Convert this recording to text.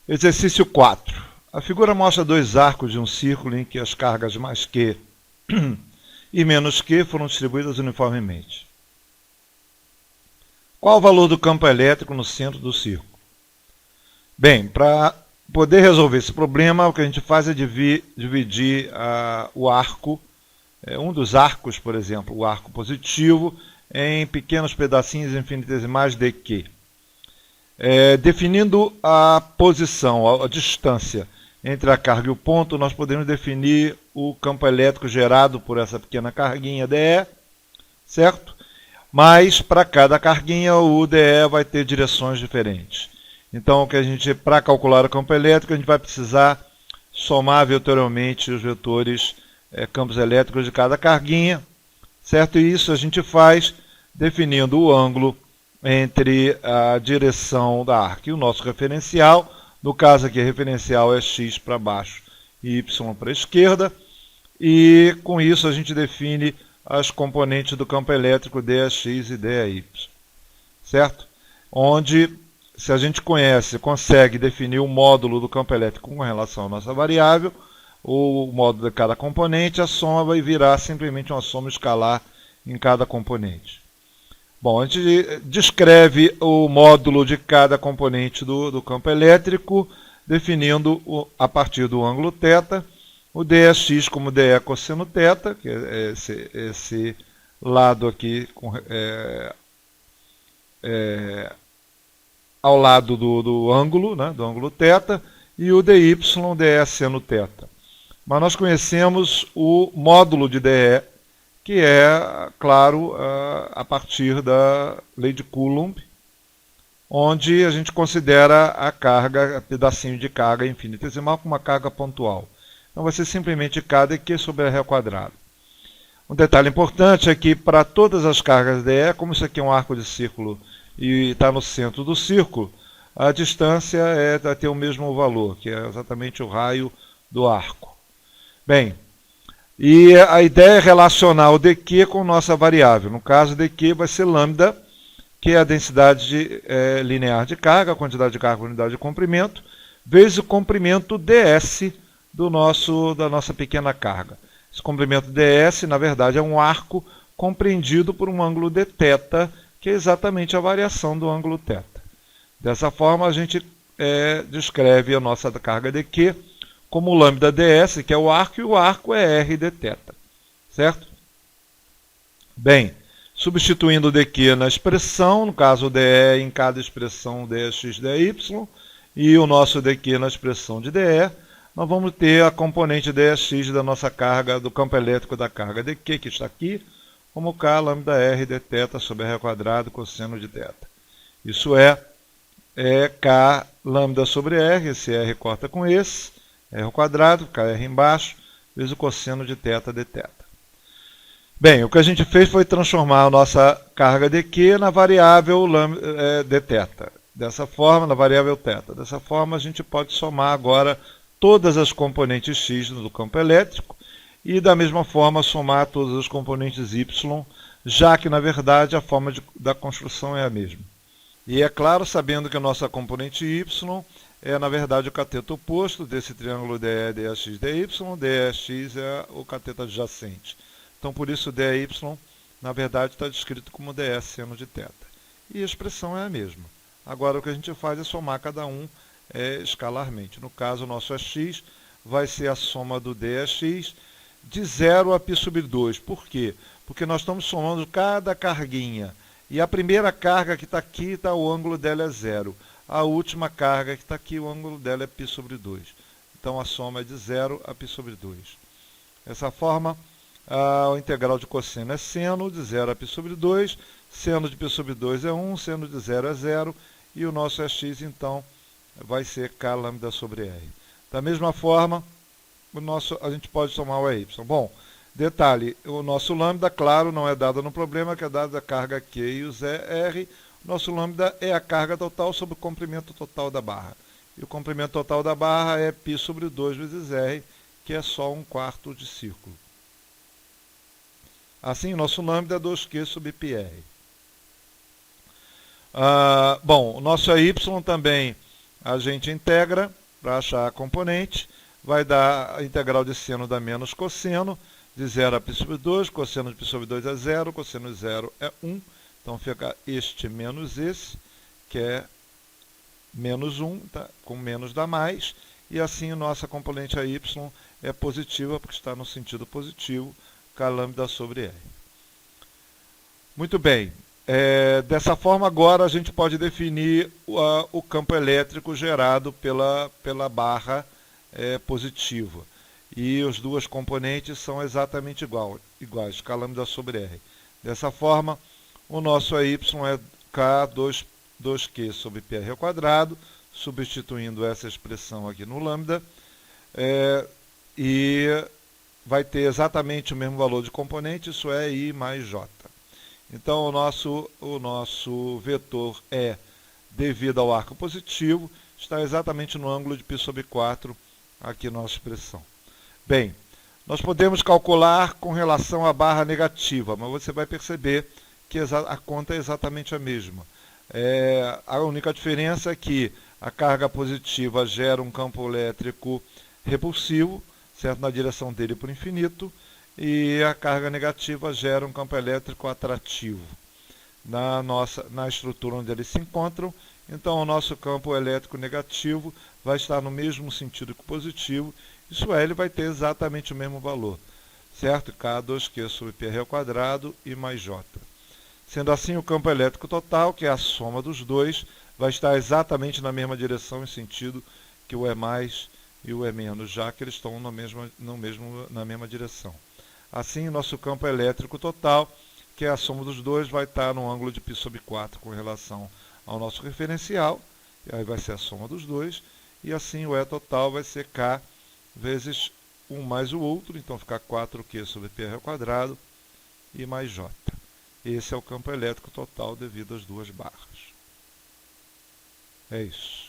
Exercício 4. A figura mostra dois arcos de um círculo em que as cargas mais Q e menos Q foram distribuídas uniformemente. Qual o valor do campo elétrico no centro do círculo? Bem, para poder resolver esse problema, o que a gente faz é dividir o arco, um dos arcos, por exemplo, o arco positivo, em pequenos pedacinhos infinitesimais de Q. Definindo a posição, a distância entre a carga e o ponto, nós podemos definir o campo elétrico gerado por essa pequena carguinha DE, certo? Mas para cada carguinha o DE vai ter direções diferentes. Então, para calcular o campo elétrico, a gente vai precisar somar vetorialmente os vetores campos elétricos de cada carguinha, certo? E isso a gente faz definindo o ângulo entre a direção da arco e o nosso referencial. No caso aqui, o referencial é x para baixo e y para a esquerda. E com isso a gente define as componentes do campo elétrico dAx e dAy. Certo? Onde, se a gente consegue definir o módulo do campo elétrico com relação à nossa variável, o módulo de cada componente, a soma vai virar simplesmente uma soma escalar em cada componente. Bom, a gente descreve o módulo de cada componente do campo elétrico, definindo a partir do ângulo θ, o dx como dE cosseno θ, que é esse lado aqui ao lado do ângulo, né, do ângulo θ, e o dy dE seno θ. Mas nós conhecemos o módulo de dE, que é, claro, a partir da lei de Coulomb, onde a gente considera a carga, pedacinho de carga infinitesimal, como uma carga pontual. Então vai ser simplesmente K dQ sobre R ao quadrado. Um detalhe importante é que para todas as cargas dE, como isso aqui é um arco de círculo e está no centro do círculo, a distância vai ter o mesmo valor, que é exatamente o raio do arco. Bem, e a ideia é relacionar o dQ com nossa variável. No caso, dQ vai ser lambda, que é a densidade linear de carga, a quantidade de carga por unidade de comprimento, vezes o comprimento ds da nossa pequena carga. Esse comprimento ds, na verdade, é um arco compreendido por um ângulo de θ, que é exatamente a variação do ângulo θ. Dessa forma, a gente descreve a nossa carga dQ como lambda ds, que é o arco, e o arco é r de θ. Certo? Bem, substituindo o dQ na expressão, no caso o dE em cada expressão dx, dy, e o nosso dQ na expressão de dE, nós vamos ter a componente dx da nossa carga, do campo elétrico da carga dQ, que está aqui, como k lambda r de θ sobre r ao quadrado cosseno de θ. Isso é k lambda sobre r, esse r corta com esse, r ao quadrado, kr embaixo, vezes o cosseno de θ de θ. Bem, o que a gente fez foi transformar a nossa carga dQ na variável de θ. Dessa forma, na variável θ. Dessa forma, a gente pode somar agora todas as componentes x do campo elétrico e, da mesma forma, somar todas as componentes y, já que, na verdade, a forma da construção é a mesma. E, é claro, sabendo que a nossa componente y é, na verdade, o cateto oposto desse triângulo DE, dx, dy, dx é o cateto adjacente. Então, por isso, dy, na verdade, está descrito como ds seno de θ. E a expressão é a mesma. Agora, o que a gente faz é somar cada um escalarmente. No caso, o nosso x vai ser a soma do dx de 0 a π sobre 2. Por quê? Porque nós estamos somando cada carguinha. E a primeira carga que está aqui, o ângulo dela é 0. A última carga que está aqui, o ângulo dela é π sobre 2. Então, a soma é de 0 a π sobre 2. Dessa forma, o integral de cosseno é seno de 0 a π sobre 2. Seno de π sobre 2 é 1, seno de 0 é 0. E o nosso x, então, vai ser k lambda sobre r. Da mesma forma, a gente pode somar o y. Bom, detalhe, o nosso lambda, claro, não é dado no problema, que é dada a carga Q e o R. Nosso lambda é a carga total sobre o comprimento total da barra. E o comprimento total da barra é π sobre 2 vezes R, que é só 1/4 de círculo. Assim, o nosso lambda é 2Q sobre πr. Bom, o nosso y também a gente integra para achar a componente, vai dar a integral de seno da menos cosseno, de 0 a π sobre 2, cosseno de π sobre 2 é 0, cosseno de 0 é 1, então fica este menos esse, que é menos 1, tá? Com menos dá mais, e assim nossa componente a y é positiva, porque está no sentido positivo, com a lambda sobre R. Muito bem. Dessa forma, agora a gente pode definir o campo elétrico gerado pela barra positiva. E as duas componentes são exatamente iguais, K lambda sobre R. Dessa forma, o nosso AY é K2Q sobre PR ao quadrado, substituindo essa expressão aqui no lambda, e vai ter exatamente o mesmo valor de componente, isso é I mais J. Então, o nosso vetor E, devido ao arco positivo, está exatamente no ângulo de π sobre 4, aqui na nossa expressão. Bem, nós podemos calcular com relação à barra negativa, mas você vai perceber que a conta é exatamente a mesma. A única diferença é que a carga positiva gera um campo elétrico repulsivo, certo? Na direção dele para o infinito, e a carga negativa gera um campo elétrico atrativo na estrutura onde eles se encontram. Então, o nosso campo elétrico negativo vai estar no mesmo sentido que o positivo, isso é, ele vai ter exatamente o mesmo valor, certo? K2Q sobre PR ao quadrado e mais J. Sendo assim, o campo elétrico total, que é a soma dos dois, vai estar exatamente na mesma direção, em sentido que o E mais e o E menos, já que eles estão na mesma direção. Assim, nosso campo elétrico total, que é a soma dos dois, vai estar no ângulo de π sobre 4 com relação ao nosso referencial, e aí vai ser a soma dos dois, e assim o E total vai ser K vezes um mais o outro, então fica 4Q sobre PR ao quadrado e mais J. Esse é o campo elétrico total devido às duas barras. É isso.